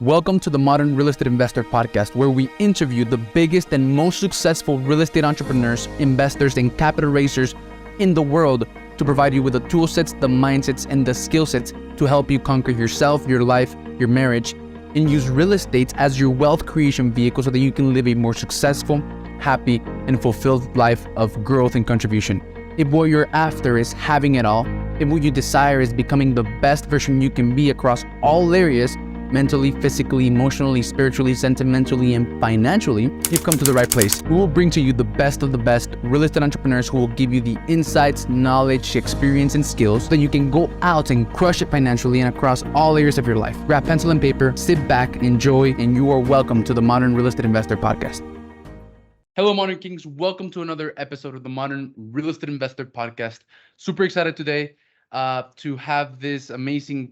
Welcome to the Modern Real Estate Investor Podcast, where we interview the biggest and most successful real estate entrepreneurs, investors, and capital raisers in the world to provide you with the tool sets, the mindsets, and the skill sets to help you conquer yourself, your life, your marriage, and use real estate as your wealth creation vehicle so that you can live a more successful, happy, and fulfilled life of growth and contribution. If what you're after is having it all, if what you desire is becoming the best version you can be across all areas, mentally, physically, emotionally, spiritually, sentimentally, and financially, you've come to the right place. We will bring to you the best of the best real estate entrepreneurs who will give you the insights, knowledge, experience, and skills so that you can go out and crush it financially and across all areas of your life. Grab pencil and paper, sit back, enjoy, and you are welcome to the Modern Real Estate Investor Podcast. Hello, Modern Kings. Welcome to another episode of the Modern Real Estate Investor Podcast. Super excited today to have this amazing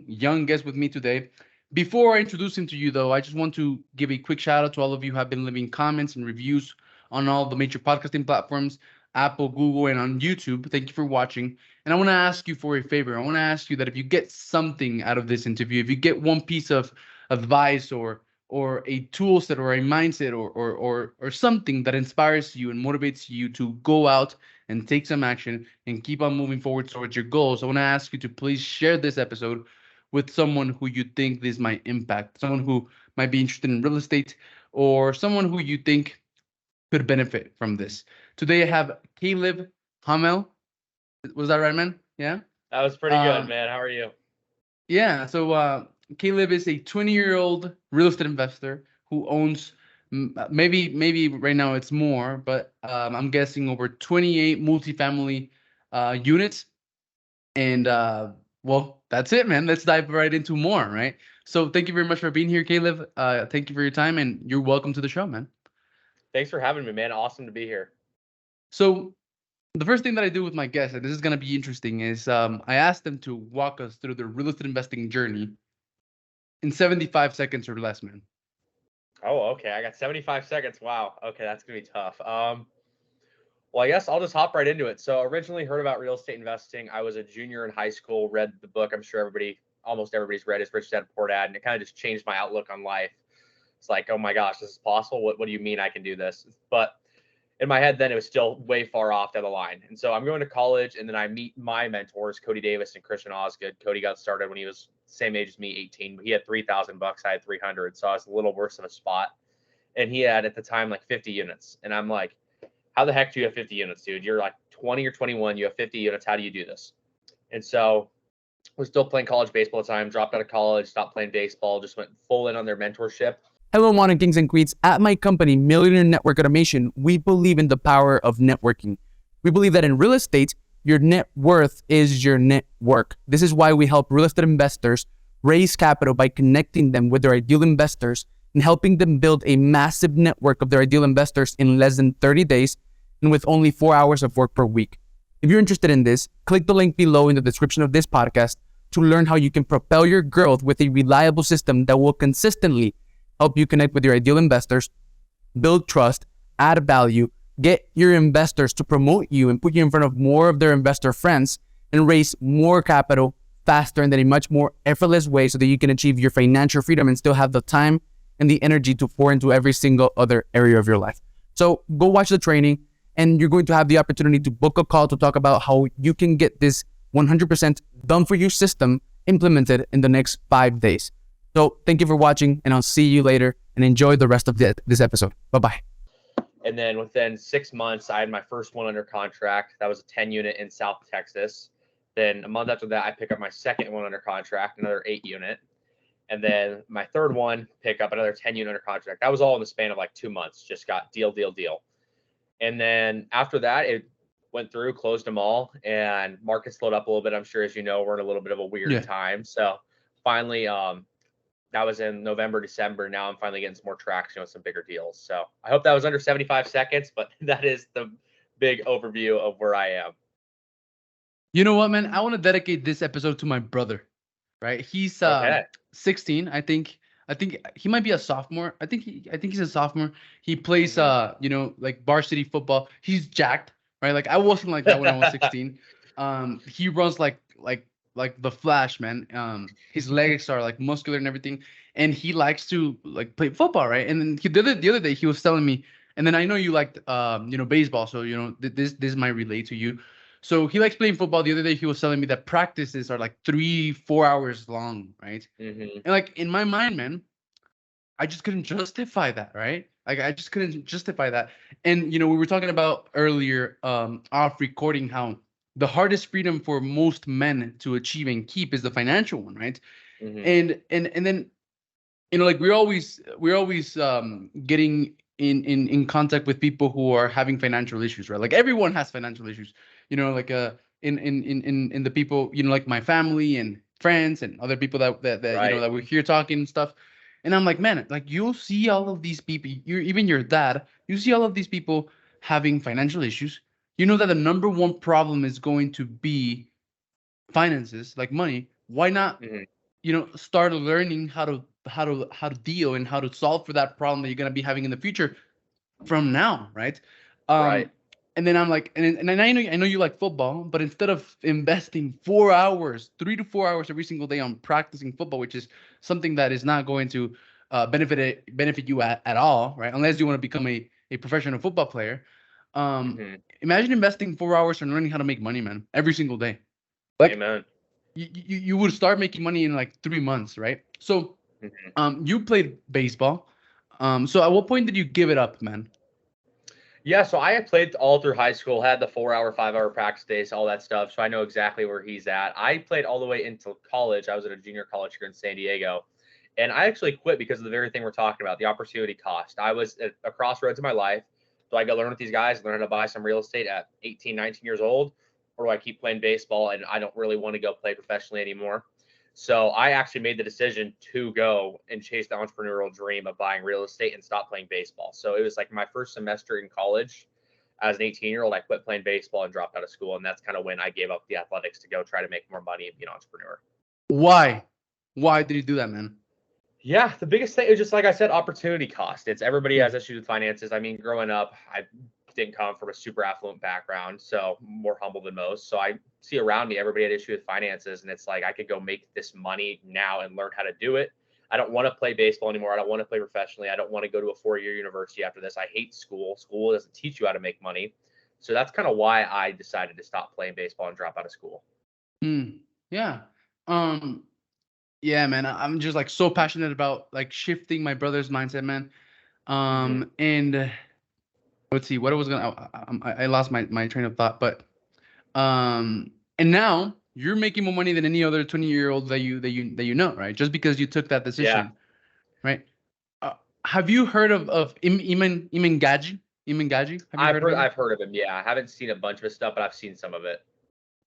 young guest with me today. Before I introduce him to you, though, I just want to give a quick shout out to all of you who have been leaving comments and reviews on all the major podcasting platforms, Apple, Google, and on YouTube. Thank you for watching. And I want to ask you for a favor. I want to ask you that if you get something out of this interview, if you get one piece of advice or a tool set or a mindset or something that inspires you and motivates you to go out and take some action and keep on moving forward towards your goals, I want to ask you to please share this episode with someone who you think this might impact, someone who might be interested in real estate, or someone who you think could benefit from this. Today I have Caleb Hommel. Was that right, man? Yeah? That was pretty good, man. How are you? Yeah, so Caleb is a 20-year-old real estate investor who owns maybe right now it's more, but I'm guessing over 28 multifamily units. And well, that's it, man. Let's dive right into more, right? So thank you very much for being here, Caleb. Thank you for your time, and you're welcome to the show, man. Thanks for having me, man. Awesome to be here. So the first thing that I do with my guests, and this is going to be interesting, is I ask them to walk us through their real estate investing journey in 75 seconds or less, man. Oh, okay. I got 75 seconds. Wow. Okay, that's gonna be tough. Well, I guess I'll just hop right into it. So originally heard about real estate investing. I was a junior in high school, read the book. I'm sure almost everybody's read is Rich Dad Poor Dad, and it kind of just changed my outlook on life. It's like, oh my gosh, this is possible. What do you mean I can do this? But in my head then, it was still way far off down the line. And so I'm going to college, and then I meet my mentors, Cody Davis and Christian Osgood. Cody got started when he was same age as me, 18. He had $3,000. I had 300. So I was a little worse of a spot. And he had at the time like 50 units. And I'm like, how the heck do you have 50 units, dude? You're like 20 or 21. You have 50 units. How do you do this? And so I was still playing college baseball at the time, dropped out of college, stopped playing baseball, just went full in on their mentorship. Hello, Modern Kings and Queens. At my company, Millionaire Network Automation, we believe in the power of networking. We believe that in real estate, your net worth is your network. This is why we help real estate investors raise capital by connecting them with their ideal investors and helping them build a massive network of their ideal investors in less than 30 days and with only 4 hours of work per week. If you're interested in this, click the link below in the description of this podcast to learn how you can propel your growth with a reliable system that will consistently help you connect with your ideal investors, build trust, add value, get your investors to promote you and put you in front of more of their investor friends, and raise more capital faster and in a much more effortless way so that you can achieve your financial freedom and still have the time and the energy to pour into every single other area of your life. So go watch the training, and you're going to have the opportunity to book a call to talk about how you can get this 100% done for you system implemented in the next 5 days. So thank you for watching, and I'll see you later, and enjoy the rest of this episode. Bye-bye. And then within 6 months, I had my first one under contract. That was a 10 unit in South Texas. Then a month after that, I pick up my second one under contract, another 8 unit. And then my third one, pick up another 10 unit under contract. That was all in the span of like 2 months, just got deal. And then after that, it went through, closed them all, and market slowed up a little bit. I'm sure, as you know, we're in a little bit of a weird time. So finally, that was in November, December. Now I'm finally getting some more traction with some bigger deals. So I hope that was under 75 seconds, but that is the big overview of where I am. You know what, man? I want to dedicate this episode to my brother, right? He's 16. I think he might be a sophomore. I think he's a sophomore. He plays, like varsity football. He's jacked, right? Like I wasn't like that when I was 16. He runs like like the Flash, man. His legs are like muscular and everything, and he likes to like play football, right? And then the other day he was telling me, and then I know you liked baseball, so this might relate to you. So he likes playing football. The other day he was telling me that practices are like 3-4 hours long, right? Mm-hmm. And like in my mind, man, I just couldn't justify that, right? Like I just couldn't justify that. And we were talking about earlier, off recording, how the hardest freedom for most men to achieve and keep is the financial one, right? Mm-hmm. And then like we're always getting in contact with people who are having financial issues, right? Like everyone has financial issues, like in the people, like my family and friends and other people that Right. that we're here talking and stuff. And I'm like, man, like you'll see all of these people, even your dad, you see all of these people having financial issues. You know that the number one problem is going to be finances, like money. Why not Mm-hmm. start learning how to deal and how to solve for that problem that you're going to be having in the future from now, right? Right. um and then I'm like, and I know you like football, but instead of investing 4 hours, 3 to 4 hours every single day on practicing football, which is something that is not going to benefit you at all, right? Unless you want to become a professional football player. Mm-hmm. Imagine investing 4 hours on learning how to make money, man, every single day. Like Amen. you would start making money in like 3 months, right? So Mm-hmm. you played baseball. So at what point did you give it up, man? Yeah, so I had played all through high school, had the 4 hour, 5 hour practice days, all that stuff. So I know exactly where he's at. I played all the way into college. I was at a junior college here in San Diego. And I actually quit because of the very thing we're talking about, the opportunity cost. I was at a crossroads in my life. Do I go learn with these guys, learn how to buy some real estate at 18, 19 years old? Or do I keep playing baseball and I don't really want to go play professionally anymore? So I actually made the decision to go and chase the entrepreneurial dream of buying real estate and stop playing baseball. So it was like my first semester in college as an 18-year-old, I quit playing baseball and dropped out of school. And that's kind of when I gave up the athletics to go try to make more money and be an entrepreneur. Why did you do that, man? Yeah, the biggest thing is just like I said, opportunity cost. It's everybody Mm. has issues with finances. I mean, growing up, I didn't come from a super affluent background, so more humble than most. So I see around me, everybody had issue with finances, and it's like I could go make this money now and learn how to do it. I don't want to play baseball anymore. I don't want to play professionally. I don't want to go to a 4 year university after this. I hate school. School doesn't teach you how to make money. So that's kind of why I decided to stop playing baseball and drop out of school. Mm. Yeah. Um. Yeah, man. I'm just like so passionate about like shifting my brother's mindset, man. Mm-hmm. And let's see what I was gonna. I lost my train of thought, but and now you're making more money than any other 20-year-old that you know, right? Just because you took that Yeah, decision, right? Uh, have you heard of Iman Gaji? Iman Gaji? Have you heard of him? I've heard of him. Yeah, I haven't seen a bunch of his stuff, but I've seen some of it.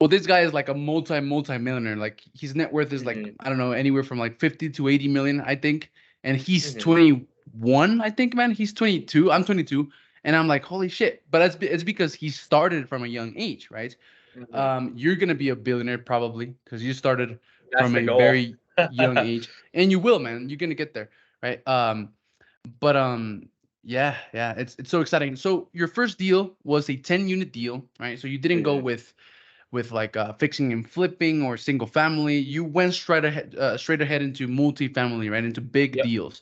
Well, this guy is like a multi-millionaire. Like his net worth is like, Mm-hmm. I don't know, anywhere from like 50 to 80 million, I think. And he's Mm-hmm. 21, I think, man. He's 22. I'm 22. And I'm like, holy shit. But it's because he started from a young age, right? Mm-hmm. You're gonna be a billionaire probably because you started That's from the a goal. very young age. And you will, man. You're gonna get there, right? But yeah, it's so exciting. So your first deal was a 10-unit deal, right? So you didn't go Mhm. with like fixing and flipping or single family. You went straight ahead into multifamily, right? Into big Yep. deals.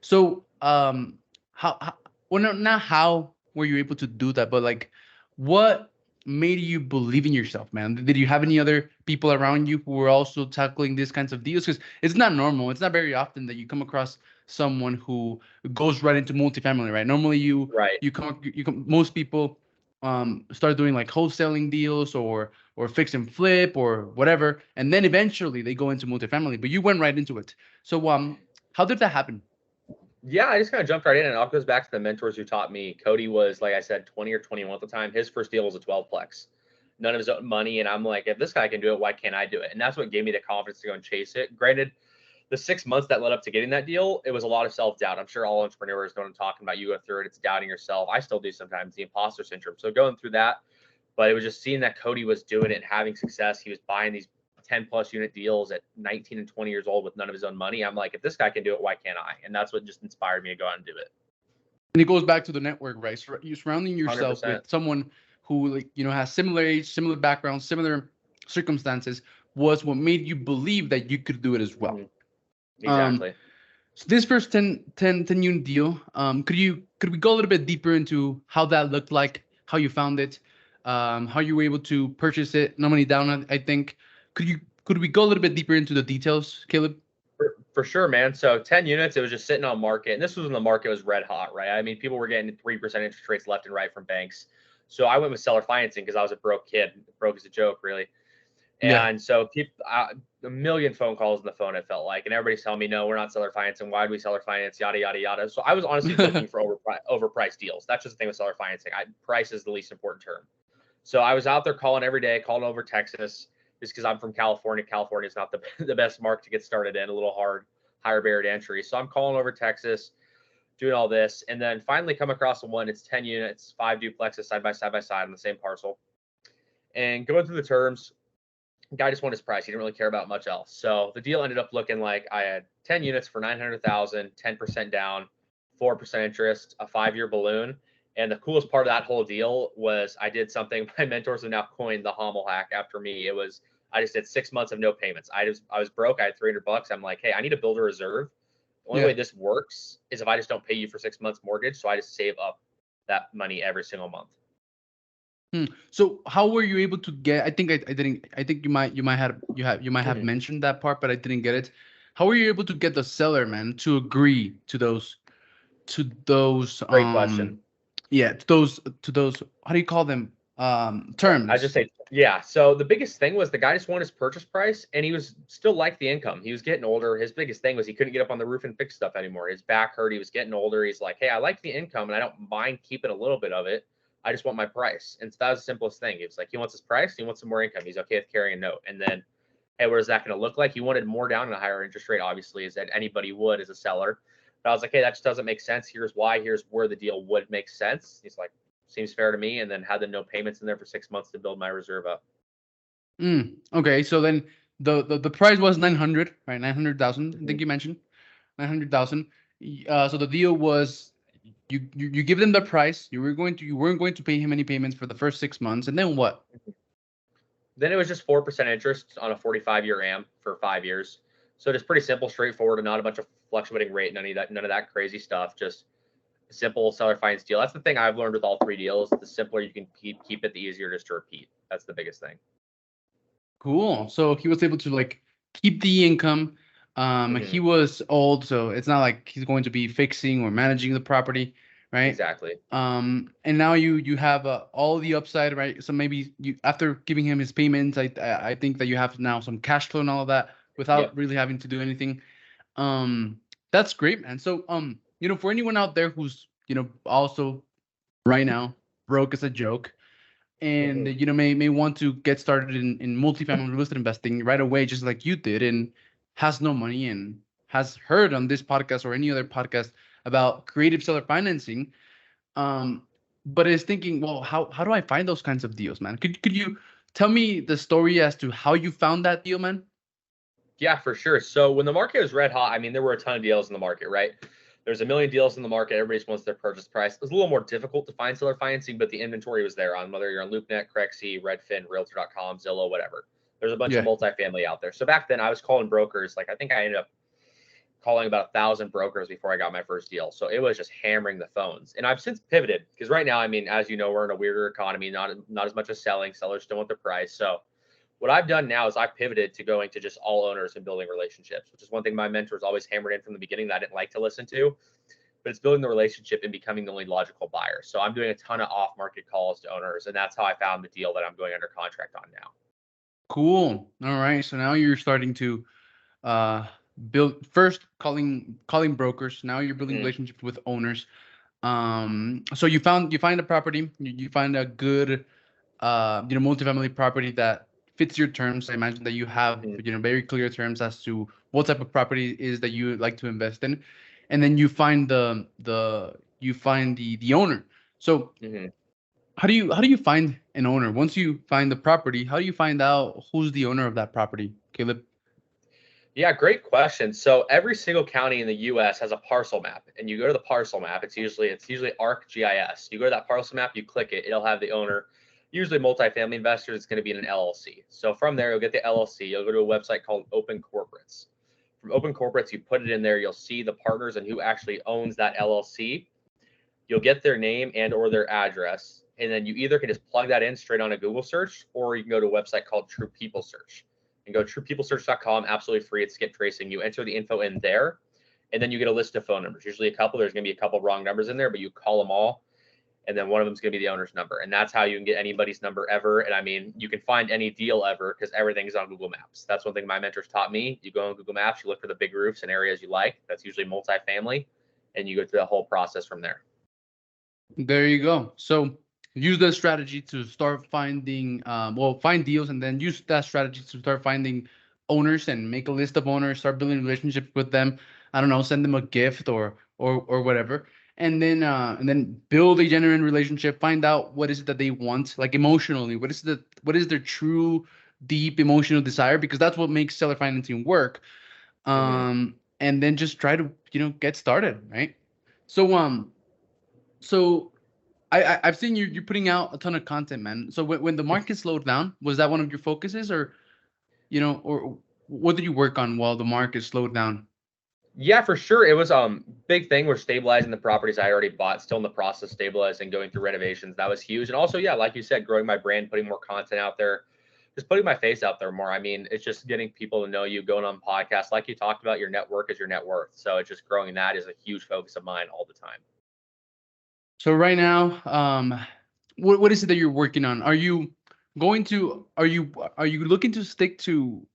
So how well, not how were you able to do that, but like what made you believe in yourself, man? Did you have any other people around you who were also tackling these kinds of deals? Because it's not normal. It's not very often that you come across someone who goes right into multifamily, right? Normally Right. you come most people start doing like wholesaling deals or fix and flip or whatever, and then eventually they go into multifamily, but you went right into it. So how did that happen? Yeah, I just kind of jumped right in, and it all goes back to the mentors who taught me. Cody was, like I said, 20 or 21 at the time. His first deal was a 12-plex, none of his own money, and I'm like, if this guy can do it, why can't I do it? And that's what gave me the confidence to go and chase it. Granted, the 6 months that led up to getting that deal, it was a lot of self-doubt. I'm sure all entrepreneurs know what I'm talking about. You go through it, it's doubting yourself. I still do sometimes, the imposter syndrome. So going through that, but it was just seeing that Cody was doing it and having success. He was buying these 10 plus unit deals at 19 and 20 years old with none of his own money. I'm like, if this guy can do it, why can't I? And that's what just inspired me to go out and do it. And it goes back to the network, right? So you're surrounding yourself 100%. with someone who, like, has similar age, similar background, similar circumstances, was what made you believe that you could do it as well. Mhm. Um, Exactly. so this first 10 unit deal, could we go a little bit deeper into how that looked like, how you found it, how you were able to purchase it, no money down, I think. Could we go a little bit deeper into the details, Caleb? For sure, man. So 10 units, it was just sitting on market. And this was when the market was red hot, right? I mean, people were getting 3% interest rates left and right from banks. So I went with seller financing because I was a broke kid. Broke is a joke, really. Yeah. And so people, a million phone calls on the phone, it felt like, and everybody's telling me, no, we're not seller financing. Why do we seller finance? Yada, yada, yada. So I was honestly looking for overpriced deals. That's just the thing with seller financing. Price is the least important term. So I was out there calling every day, calling over Texas, just because I'm from California. California is not the best market to get started in, a little hard, higher barrier to entry. So I'm calling over Texas, doing all this, and then finally come across the one. It's 10 units, 5 duplexes side by side on the same parcel. And going through the terms, guy just wanted his price. He didn't really care about much else. So the deal ended up looking like I had 10 units for 900,000, 10% down, 4% interest, a 5-year balloon. And the coolest part of that whole deal was I did something my mentors have now coined the Hommel hack after me. It was I just did 6 months of no payments. I was broke. I had $300. I'm like, hey, I need to build a reserve. The only way Yeah. this works is if I just don't pay you for 6 months mortgage. So I just save up that money every single month. So how were you able to get? I think I didn't. I think you might have Mhm. mentioned that part, but I didn't get it. How were you able to get the seller, man, to agree to those Great question. yeah, to those, how do you call them, I just terms? say, yeah. So the biggest thing was the guy just wanted his purchase price, and he was still liked the income. He was getting older. His biggest thing was he couldn't get up on the roof and fix stuff anymore. His back hurt. He was getting older. He's like, hey, I like the income, and I don't mind keeping a little bit of it. I just want my price. And so that was the simplest thing. He was like, he wants his price. He wants some more income. He's okay with carrying a note. And then, hey, what is that going to look like? He wanted more down and a higher interest rate, obviously, as that anybody would as a seller. But I was like, hey, that just doesn't make sense. Here's why. Here's where the deal would make sense. He's like, seems fair to me. And then had the no payments in there for 6 months to build my reserve up. Okay, so then the price was 900, right? 900,000. I Mhm. think you mentioned 900,000. So the deal was you give them the price. You weren't going to pay him any payments for the first 6 months, and then what? Then it was just 4% interest on a 45-year AM for 5 years. So just pretty simple, straightforward, and not a bunch of fluctuating rate, none of that crazy stuff. Just a simple seller finance deal. That's the thing I've learned with all 3 deals. The simpler you can keep it, the easier it is to repeat. That's the biggest thing. Cool. So he was able to like keep the income. Hmm. He was old, so it's not like he's going to be fixing or managing the property, right? Exactly. And now you have all the upside, right? So maybe you, after giving him his payments, I think that you have now some cash flow and all of that without Yep. really having to do anything. Um, that's great, man. So for anyone out there who's also right now broke as a joke, and Hmm. may want to get started in multifamily real estate investing right away, just like you did, and has no money and has heard on this podcast or any other podcast about creative seller financing, um but is thinking, well, how do I find those kinds of deals, man? Could you tell me the story as to how you found that deal, man? Yeah, for sure. So when the market was red hot, I mean, there were a ton of deals in the market, right? There's a million deals in the market. Everybody just wants their purchase price. It was a little more difficult to find seller financing, but the inventory was there on whether you're on LoopNet, Crexi, Redfin, Realtor.com, Zillow, whatever. There's a bunch of Yeah. multifamily out there. So back then I was calling brokers. Like I think I ended up calling about 1,000 brokers before I got my first deal. So it was just hammering the phones. And I've since pivoted because right now, I mean, as you know, we're in a weirder economy, not as much as selling. Sellers don't want the price. So what I've done now is I've pivoted to going to just all owners and building relationships, which is one thing my mentors always hammered in from the beginning that I didn't like to listen to. But it's building the relationship and becoming the only logical buyer. So I'm doing a ton of off-market calls to owners, and that's how I found the deal that I'm going under contract on now. Cool. All right, so now you're starting to uh build, first calling brokers, now you're building Mhm. relationships with owners. So you find a property, you find a good multifamily property that fits your terms. I imagine that you have Mhm. very clear terms as to what type of property is that you would like to invest in, and then you find the owner. So Mhm. how do you find an owner once you find the property? How do you find out who's the owner of that property, Caleb? Yeah, great question. So every single county in the U.S. has a parcel map, and you go to the parcel map. It's usually ArcGIS. You go to that parcel map, you click it, it'll have the owner. Usually multifamily investors, it's going to be in an LLC. So from there, you'll get the LLC. You'll go to a website called Open Corporates. From Open Corporates, you put it in there. You'll see the partners and who actually owns that LLC. You'll get their name and or their address. And then you either can just plug that in straight on a Google search, or you can go to a website called True People Search. And go truepeoplesearch.com, absolutely free. It's skip tracing. You enter the info in there, and then you get a list of phone numbers. Usually a couple. There's going to be a couple wrong numbers in there, but you call them all. And then one of them is going to be the owner's number. And that's how you can get anybody's number ever. And I mean, you can find any deal ever because everything's on Google Maps. That's one thing my mentors taught me. You go on Google Maps, you look for the big roofs and areas you like. That's usually multifamily. And you go through the whole process from there. There you go. So use that strategy to start finding, find deals, and then use that strategy to start finding owners and make a list of owners, start building relationships with them. I don't know, send them a gift or whatever. And then build a genuine relationship, find out what is it that they want, like emotionally, what is their true deep emotional desire, because that's what makes seller financing work. And then just try to, get started, right? So I've seen you're putting out a ton of content, man. So when the market slowed down, was that one of your focuses, or or what did you work on while the market slowed down? Yeah, for sure. It was big thing. We're stabilizing the properties I already bought, still in the process of stabilizing, going through renovations. That was huge. And also, yeah, like you said, growing my brand, putting more content out there, just putting my face out there more. I mean, it's just getting people to know you, going on podcasts. Like you talked about, your network is your net worth. So it's just growing that is a huge focus of mine all the time. So right now, what is it that you're working on? Are you looking to stick to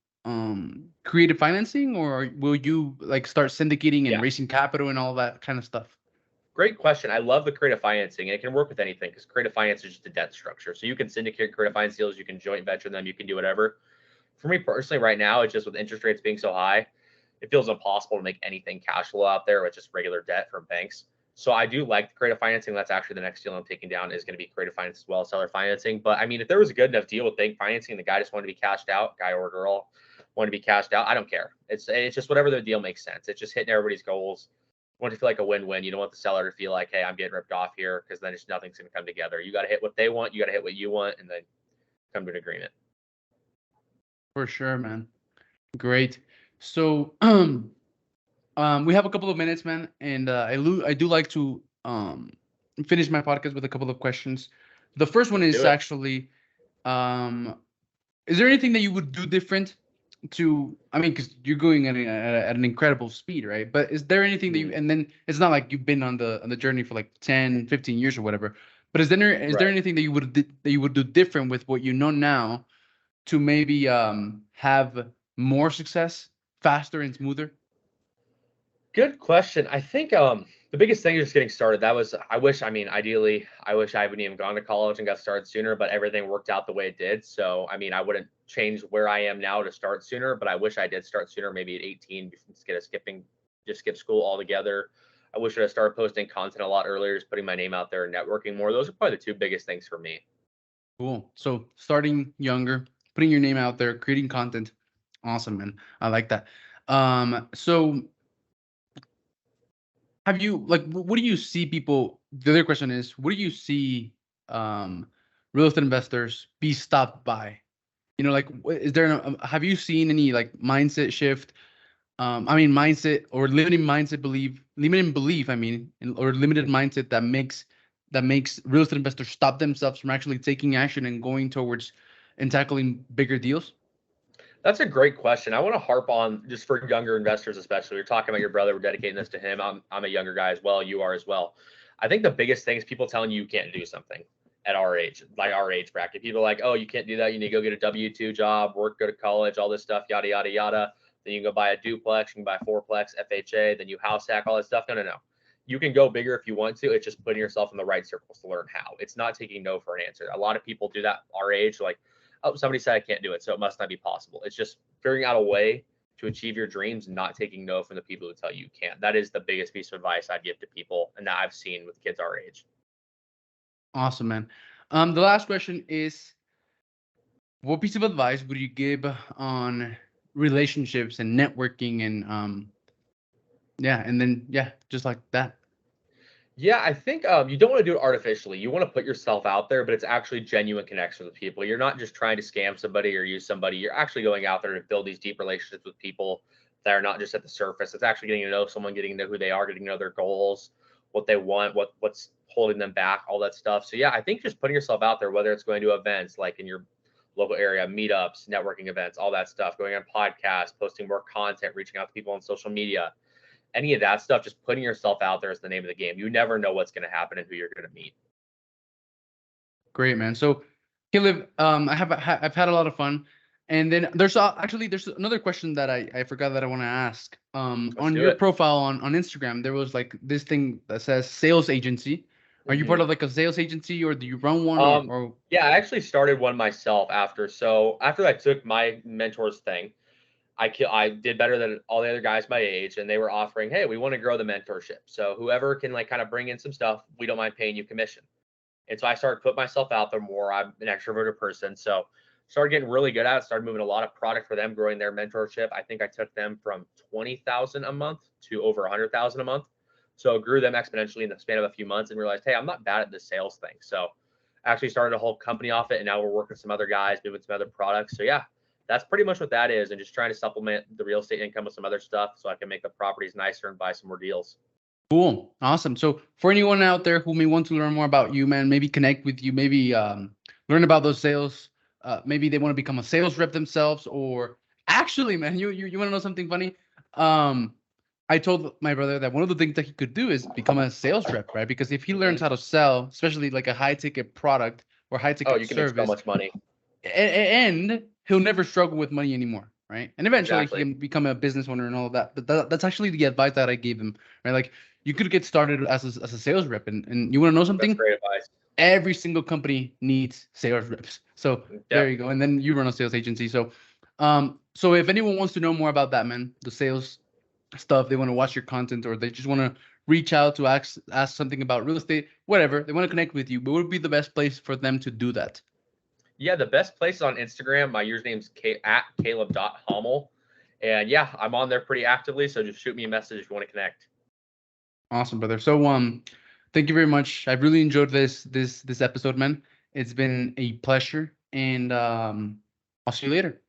creative financing, or will you like start syndicating and raising capital and all that kind of stuff? Great question. I love the creative financing, and it can work with anything because creative finance is just a debt structure. So you can syndicate creative finance deals, you can joint venture them, you can do whatever. For me personally, right now, it's just with interest rates being so high, it feels impossible to make anything cash flow out there with just regular debt from banks. So I do like the creative financing. That's actually the next deal I'm taking down is going to be creative finance as well, seller financing. But I mean, if there was a good enough deal with bank financing, the guy just wanted to be cashed out, guy or girl wanted to be cashed out, I don't care. It's just whatever the deal makes sense. It's just hitting everybody's goals. You want to feel like a win-win. You don't want the seller to feel like, hey, I'm getting ripped off here, because then just nothing's going to come together. You got to hit what they want, you got to hit what you want, and then come to an agreement. For sure, man. Great. So we have a couple of minutes, man, and I do like to finish my podcast with a couple of questions. The first one is actually, is there anything that you would do different because you're going at an incredible speed, right? But is there anything that and then it's not like you've been on the journey for like 10, 15 years or whatever, but is there anything that you would do different with what you know now to maybe have more success faster and smoother? Good question. I think the biggest thing is just getting started. Ideally, I wish I hadn't even gone to college and got started sooner, but everything worked out the way it did. So, I mean, I wouldn't change where I am now to start sooner, but I wish I did start sooner, maybe at 18, just skip school altogether. I wish I'd started posting content a lot earlier, just putting my name out there and networking more. Those are probably the two biggest things for me. Cool. So starting younger, putting your name out there, creating content. Awesome, man. I like that. So have you, what do you see people, the other question is, what do you see real estate investors be stopped by? Is there, have you seen any mindset shift? Mindset or limiting belief, or limited mindset that makes real estate investors stop themselves from actually taking action and going towards and tackling bigger deals? That's a great question. I want to harp on, just for younger investors, especially. You're talking about your brother. We're dedicating this to him. I'm a younger guy as well. You are as well. I think the biggest thing is people telling you can't do something at our age, like our age bracket. People are like, oh, you can't do that. You need to go get a W-2 job, work, go to college, all this stuff, yada, yada, yada. Then you can go buy a duplex, you can buy a fourplex, FHA, then you house hack, all that stuff. No. You can go bigger if you want to. It's just putting yourself in the right circles to learn how. It's not taking no for an answer. A lot of people do that our age, like, oh, somebody said I can't do it, so it must not be possible. It's just figuring out a way to achieve your dreams and not taking no from the people who tell you can't. That is the biggest piece of advice I'd give to people, and that I've seen with kids our age. Awesome, man. The last question is, what piece of advice would you give on relationships and networking and just like that? Yeah, I think you don't want to do it artificially. You want to put yourself out there, but it's actually genuine connection with people. You're not just trying to scam somebody or use somebody. You're actually going out there to build these deep relationships with people that are not just at the surface. It's actually getting to know someone, getting to know who they are, getting to know their goals, what they want, what's holding them back, all that stuff. So yeah, I think just putting yourself out there, whether it's going to events like in your local area, meetups, networking events, all that stuff, going on podcasts, posting more content, reaching out to people on social media, any of that stuff, just putting yourself out there is the name of the game. You never know what's going to happen and who you're going to meet. Great, man. So, Caleb, I've had a lot of fun, and then there's another question that I forgot that I want to ask. On your profile on Instagram, there was like this thing that says sales agency. Are you part of like a sales agency, or do you run one? Or Yeah, I actually started one myself after I took my mentor's thing. I did better than all the other guys my age, and they were offering, hey, we want to grow the mentorship. So whoever can like kind of bring in some stuff, we don't mind paying you commission. And so I started putting myself out there more. I'm an extroverted person, so started getting really good at it. Started moving a lot of product for them, growing their mentorship. I think I took them from 20,000 a month to over 100,000 a month. So grew them exponentially in the span of a few months, and realized, hey, I'm not bad at this sales thing. So actually started a whole company off it, and now we're working with some other guys, moving some other products. So yeah, that's pretty much what that is, and just trying to supplement the real estate income with some other stuff so I can make the properties nicer and buy some more deals. Cool. Awesome. So for anyone out there who may want to learn more about you, man, maybe connect with you, maybe learn about those sales, maybe they want to become a sales rep themselves, or actually, man, you want to know something funny? I told my brother that one of the things that he could do is become a sales rep, right? Because if he learns how to sell, especially like a high ticket product or high ticket you can service, make so much money, and he'll never struggle with money anymore, right? And eventually Exactly. he can become a business owner and all of that. But that's actually the advice that I gave him, right? Like you could get started as a sales rep, and you want to know something? That's great advice. Every single company needs sales reps. So there you go. And then you run a sales agency. So so if anyone wants to know more about that, man, the sales stuff, they want to watch your content, or they just want to reach out to ask something about real estate, whatever, they want to connect with you, what would be the best place for them to do that? Yeah, the best place is on Instagram. My username's at Caleb.Hommel. And yeah, I'm on there pretty actively. So just shoot me a message if you want to connect. Awesome, brother. So thank you very much. I've really enjoyed this episode, man. It's been a pleasure, and I'll see you later.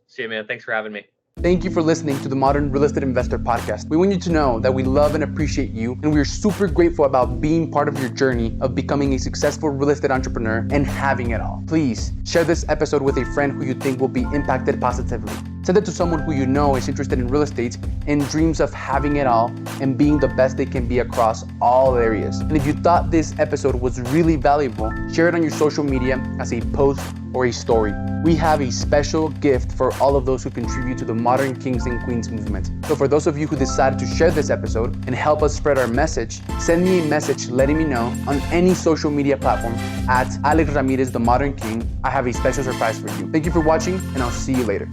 See you, man. Thanks for having me. Thank you for listening to the Modern Real Estate Investor Podcast. We want you to know that we love and appreciate you, and we are super grateful about being part of your journey of becoming a successful real estate entrepreneur and having it all. Please share this episode with a friend who you think will be impacted positively. Send it to someone who you know is interested in real estate and dreams of having it all and being the best they can be across all areas. And if you thought this episode was really valuable, share it on your social media as a post or a story. We have a special gift for all of those who contribute to the Modern Kings and Queens movement. So for those of you who decided to share this episode and help us spread our message, send me a message letting me know on any social media platform at Alex Ramirez, the Modern King. I have a special surprise for you. Thank you for watching, and I'll see you later.